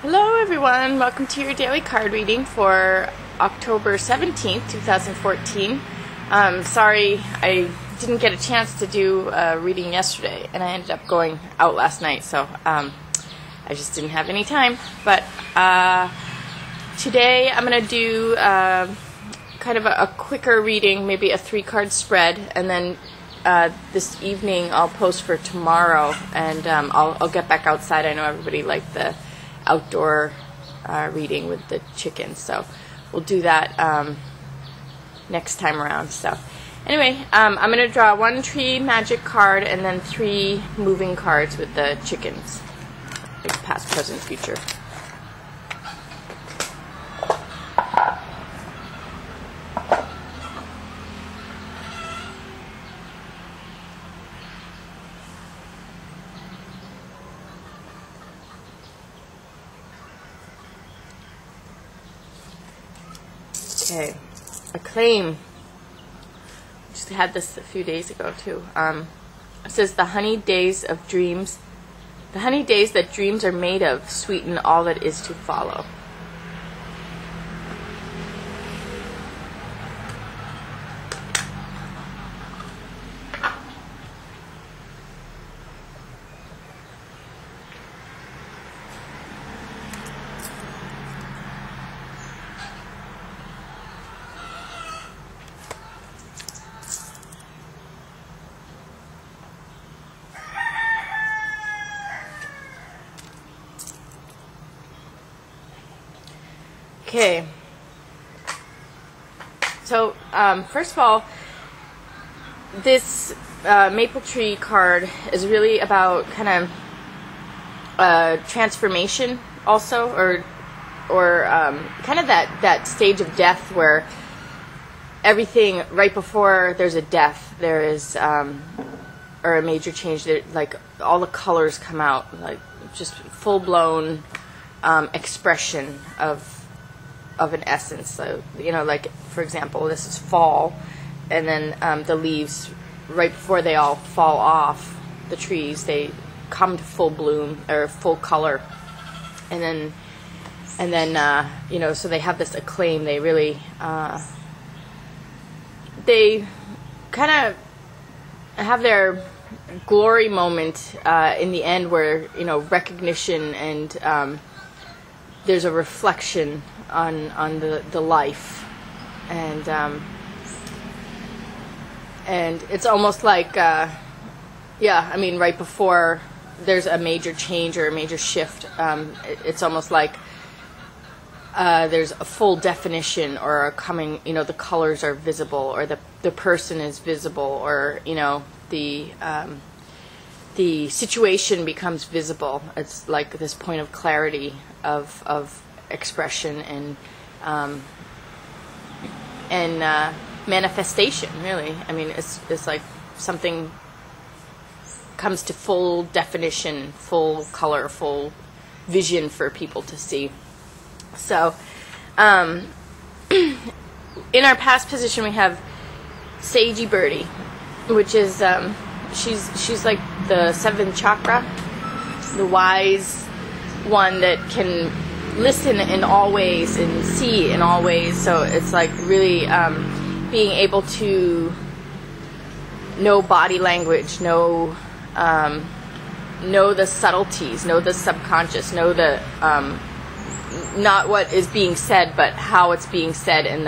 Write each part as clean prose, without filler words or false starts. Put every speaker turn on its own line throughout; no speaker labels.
Hello everyone, welcome to your daily card reading for October 17th, 2014. Sorry I didn't get a chance to do a reading yesterday, and I ended up going out last night, so I just didn't have any time. But today I'm going to do kind of a quicker reading, maybe a 3-card spread, and then this evening I'll post for tomorrow, and I'll get back outside. I know everybody liked the outdoor reading with the chickens, so we'll do that next time around. So anyway, I'm going to draw 1 tree magic card and then 3 moving cards with the chickens, like past, present, future. Okay, Acclaim. Just had this a few days ago too. It says the honey days of dreams, the honey days that dreams are made of, sweeten all that is to follow. Okay, so first of all, this maple tree card is really about kind of transformation also, or kind of that stage of death where everything right before there's a death, there is or a major change, like all the colors come out, like just full-blown expression of an essence. So, you know, like for example, this is fall, and then the leaves right before they all fall off the trees, they come to full bloom or full color, and then you know, so they have this acclaim. They really they kind of have their glory moment in the end, where, you know, recognition and there's a reflection on the life, and it's almost like yeah, I mean, right before there's a major change or a major shift, it's almost like there's a full definition or a coming, you know, the colors are visible, or the person is visible, or, you know, the situation becomes visible. It's like this point of clarity of expression and manifestation, really. I mean, it's like something comes to full definition, full color, full vision for people to see. So in our past position we have Sagey Birdie, which is she's like the 7th chakra, the wise one that can listen in all ways and see in all ways. So it's like really being able to know body language, know the subtleties, know the subconscious, know the not what is being said, but how it's being said, and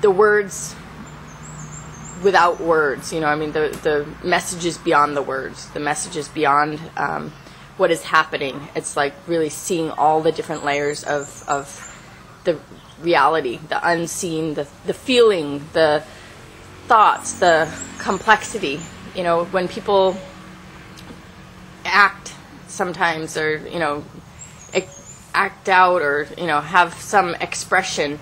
the words without words. You know, I mean, the messages beyond the words, the messages beyond what is happening. It's like really seeing all the different layers of the reality, the unseen, the feeling, the thoughts, the complexity. You know, when people act sometimes, or, you know, act out, or, you know, have some expression,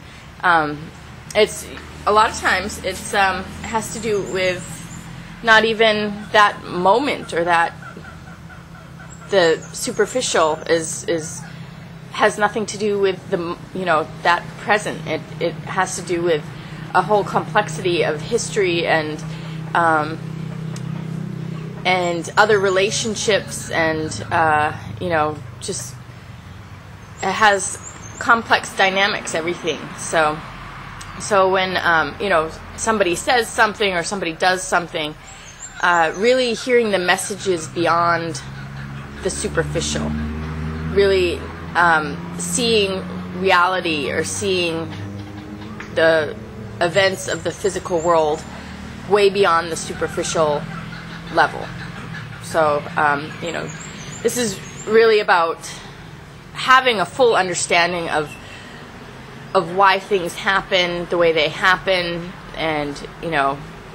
it's a lot of times it's has to do with not even that moment, or that the superficial has nothing to do with the, you know, that present. It has to do with a whole complexity of history and and other relationships, and just it has complex dynamics, everything. So when somebody says something or somebody does something, really hearing the messages beyond the superficial, really seeing reality or seeing the events of the physical world way beyond the superficial level. So this is really about having a full understanding of why things happen the way they happen, and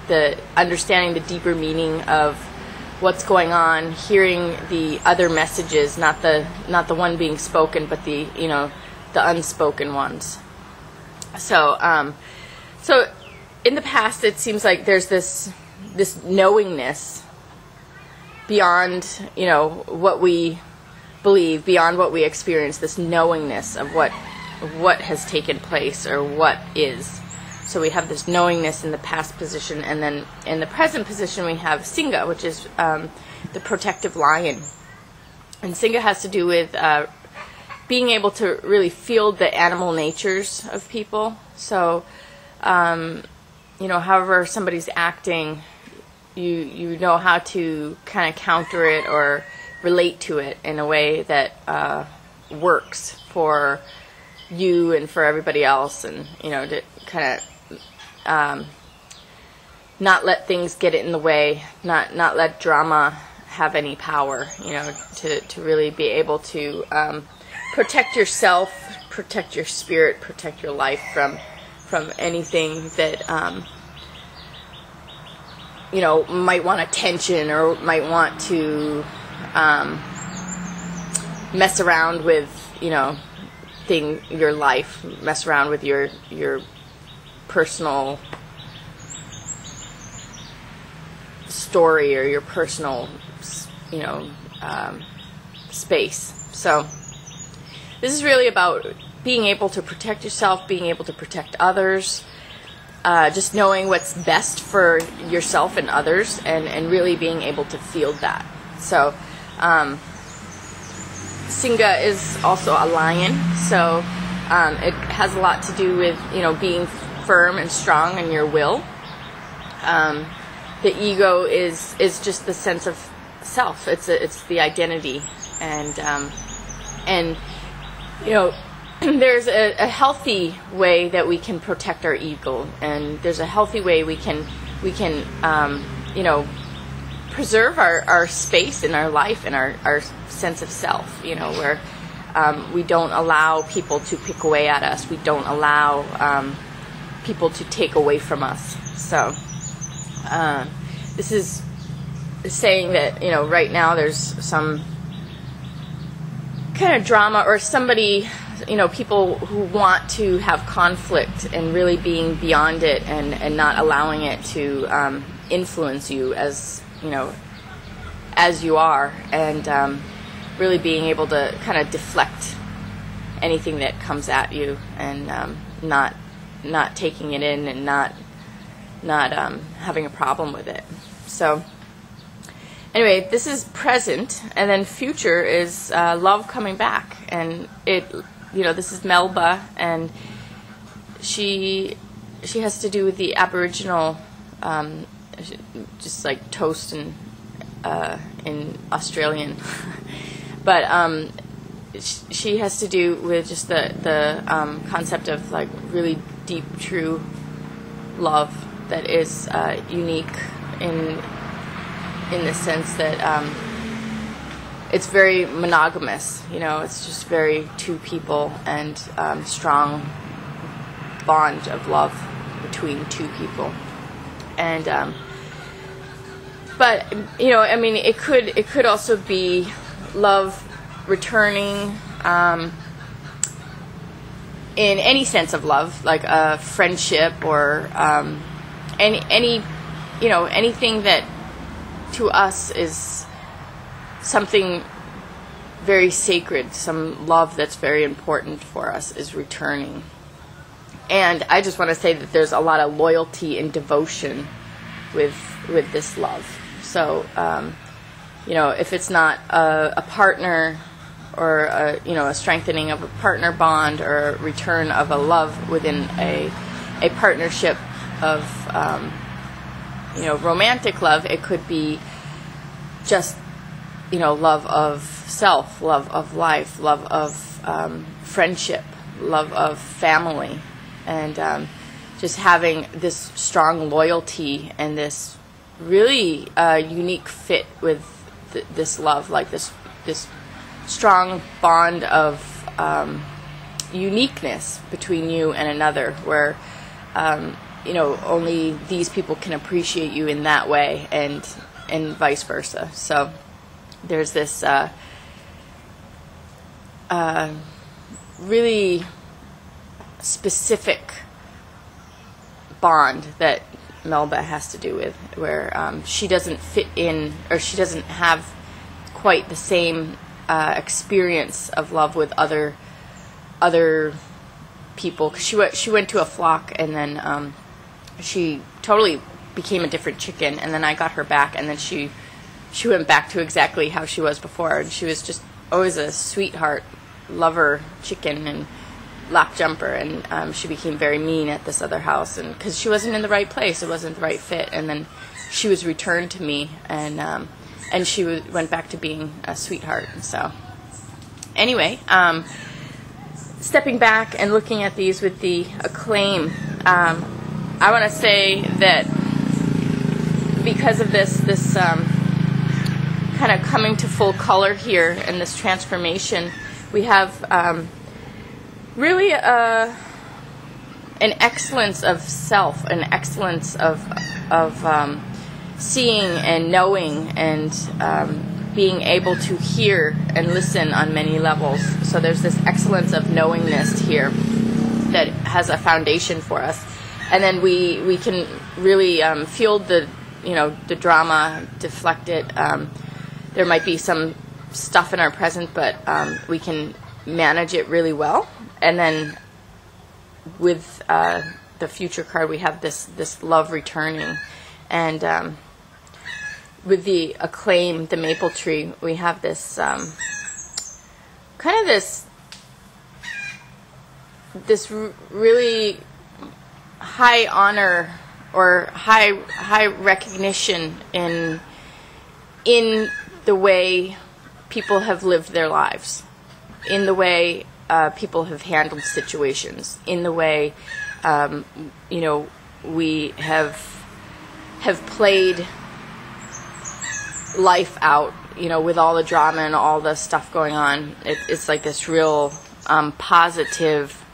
the understanding the deeper meaning of what's going on, hearing the other messages, not the one being spoken, but the unspoken ones. So in the past, it seems like there's this knowingness beyond what we believe, beyond what we experience, this knowingness of what has taken place or what is. So we have this knowingness in the past position, and then in the present position we have Singha, which is the protective lion. And Singha has to do with being able to really feel the animal natures of people. So, however somebody's acting, you know how to kind of counter it or relate to it in a way that works for you and for everybody else, and to kind of not let things get in the way, not let drama have any power, to really be able to protect yourself, protect your spirit, protect your life from anything that might want attention or might want to mess around with your life, mess around with your personal story or your personal space. So this is really about being able to protect yourself, being able to protect others, just knowing what's best for yourself and others, and really being able to feel that. So Singha is also a lion, so it has a lot to do with being firm and strong in your will. The ego is just the sense of self. It's the identity, and there's a healthy way that we can protect our ego, and there's a healthy way we can preserve our space in our life and our sense of self, where we don't allow people to pick away at us. We don't allow people to take away from us. So this is saying that, right now there's some kind of drama, or somebody, people who want to have conflict and really being beyond it and not allowing it to influence you as you are, and really being able to kind of deflect anything that comes at you, and not taking it in, and not having a problem with it. So anyway, this is present, and then future is love coming back, and this is Melba, and she has to do with the Aboriginal, just like toast in Australian, but she has to do with just the concept of like really deep, true love that is unique in the sense that it's very monogamous. It's just very two people, and strong bond of love between two people. And but it could also be love returning in any sense of love, like a friendship, or anything that to us is something very sacred, some love that's very important for us is returning. And I just want to say that there's a lot of loyalty and devotion with this love. So if it's not a partner or a strengthening of a partner bond or a return of a love within a partnership of romantic love, it could be just love of self, love of life, love of friendship, love of family, and just having this strong loyalty and this really unique fit with this love, like this strong bond of uniqueness between you and another, where only these people can appreciate you in that way, and vice versa. So there's this really specific bond that Melba has to do with, where she doesn't fit in, or she doesn't have quite the same experience of love with other people. 'Cause she went to a flock, and then she totally became a different chicken, and then I got her back, and then she went back to exactly how she was before, and she was just always a sweetheart, lover chicken, and lap jumper, and she became very mean at this other house, and because she wasn't in the right place, it wasn't the right fit, and then she was returned to me, and she went back to being a sweetheart. So anyway, stepping back and looking at these with the Acclaim, I want to say that because of this kind of coming to full color here and this transformation, we have really an excellence of self, an excellence of seeing and knowing and being able to hear and listen on many levels. So there's this excellence of knowingness here that has a foundation for us, and then we can really feel the drama, deflect it. There might be some stuff in our present, but we can manage it really well. And then with the future card, we have this love returning, and with the Acclaim, the maple tree, we have this kind of this really high honor or high recognition in the way people have lived their lives, in the way people have handled situations, in the way we have played life out, with all the drama and all the stuff going on. It's like this real positive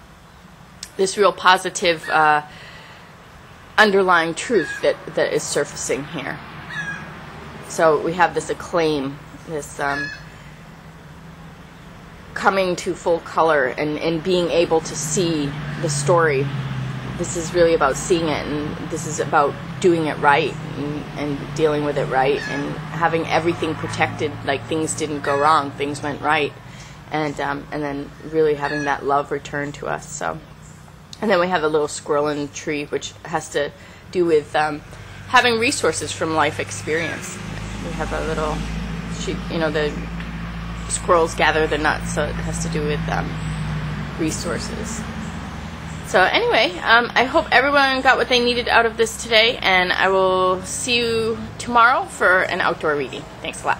underlying truth that is surfacing here. So we have this Acclaim, this coming to full color and being able to see the story. This is really about seeing it, and this is about doing it right and dealing with it right and having everything protected, like things didn't go wrong, things went right, and then really having that love return to us. So, and then we have a little squirrel in the tree, which has to do with having resources from life experience. We have a little, the squirrels gather the nuts, so it has to do with resources. So anyway, I hope everyone got what they needed out of this today, and I will see you tomorrow for an outdoor reading. Thanks a lot.